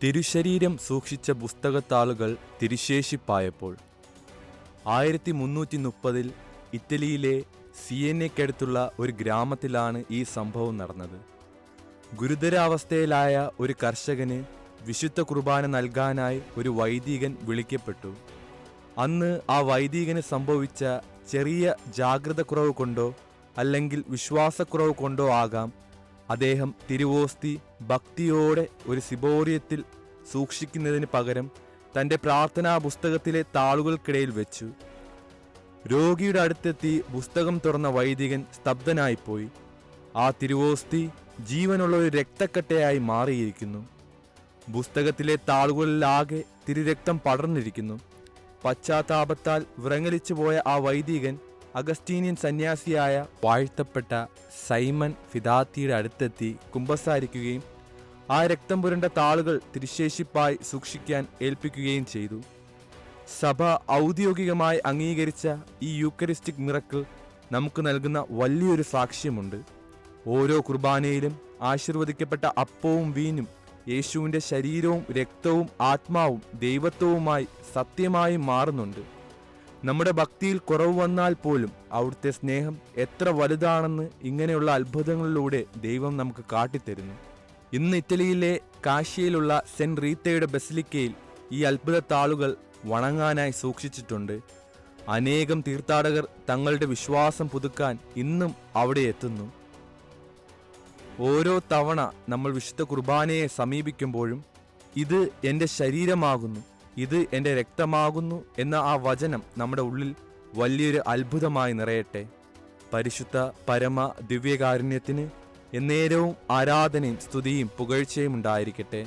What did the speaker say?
തിരുശരീരം സൂക്ഷിച്ച പുസ്തകത്താളുകൾ തിരുശേഷിപ്പായപ്പോൾ 1330 ഇറ്റലിയിലെ സിയന്നയ്ക്കടുത്തുള്ള ഒരു ഗ്രാമത്തിലാണ് ഈ സംഭവം നടന്നത്. ഗുരുതരാവസ്ഥയിലായ ഒരു കർഷകന് വിശുദ്ധ കുർബാന നൽകാനായി ഒരു വൈദികൻ വിളിക്കപ്പെട്ടു. അന്ന് ആ വൈദികന് സംഭവിച്ച ചെറിയ ജാഗ്രതക്കുറവ് കൊണ്ടോ അല്ലെങ്കിൽ വിശ്വാസക്കുറവ് കൊണ്ടോ ആകാം അദ്ദേഹം തിരുവോസ്തി ഭക്തിയോടെ ഒരു സിബോറിയത്തിൽ സൂക്ഷിക്കുന്നതിന് പകരം തൻ്റെ പ്രാർത്ഥനാ പുസ്തകത്തിലെ താളുകൾക്കിടയിൽ വെച്ചു. രോഗിയുടെ അടുത്തെത്തി പുസ്തകം തുറന്ന വൈദികൻ സ്തബ്ധനായിപ്പോയി. ആ തിരുവോസ്തി ജീവനുള്ള ഒരു രക്തക്കട്ടയായി മാറിയിരിക്കുന്നു. പുസ്തകത്തിലെ താളുകളിലാകെ തിരുരക്തം പടർന്നിരിക്കുന്നു. പശ്ചാത്താപത്താൽ വിറങ്ങലിച്ചു പോയ ആ വൈദികൻ അഗസ്റ്റീനിയൻ സന്യാസിയായ വാഴ്ത്തപ്പെട്ട സൈമൺ ഫിദാത്തിയുടെ അടുത്തെത്തി കുമ്പസാരിക്കുകയും ആ രക്തം പുരണ്ട താളുകൾ തിരുശേഷിപ്പായി സൂക്ഷിക്കാൻ ഏൽപ്പിക്കുകയും ചെയ്തു. സഭ ഔദ്യോഗികമായി അംഗീകരിച്ച ഈ യൂക്കറിസ്റ്റിക് മിറക്കിൾ നമുക്ക് നൽകുന്ന വലിയൊരു സാക്ഷ്യമുണ്ട്. ഓരോ കുർബാനയിലും ആശീർവദിക്കപ്പെട്ട അപ്പവും വീഞ്ഞും യേശുവിൻ്റെ ശരീരവും രക്തവും ആത്മാവും ദൈവത്വവുമായി സത്യമായി മാറുന്നുണ്ട്. നമ്മുടെ ഭക്തിയിൽ കുറവ് വന്നാൽ പോലും അവിടുത്തെ സ്നേഹം എത്ര വലുതാണെന്ന് ഇങ്ങനെയുള്ള അത്ഭുതങ്ങളിലൂടെ ദൈവം നമുക്ക് കാട്ടിത്തരുന്നു. ഇന്ന് ഇറ്റലിയിലെ കാഷ്യയിലുള്ള സെന്റ് റീത്തയുടെ ബസിലിക്കയിൽ ഈ അത്ഭുത താളുകൾ വണങ്ങാനായി സൂക്ഷിച്ചിട്ടുണ്ട്. അനേകം തീർത്ഥാടകർ തങ്ങളുടെ വിശ്വാസം പുതുക്കാൻ ഇന്നും അവിടെ എത്തുന്നു. ഓരോ തവണ നമ്മൾ വിശുദ്ധ കുർബാനയെ സമീപിക്കുമ്പോഴും ഇത് എൻ്റെ ശരീരമാകുന്നു, ഇത് എൻ്റെ രക്തമാകുന്നു എന്ന ആ വചനം നമ്മുടെ ഉള്ളിൽ വലിയൊരു അത്ഭുതമായി നിറയട്ടെ. പരിശുദ്ധ പരമ ദിവ്യകാരുണ്യത്തിന് എന്നേരവും ആരാധനയും സ്തുതിയും പുകഴ്ചയും ഉണ്ടായിരിക്കട്ടെ.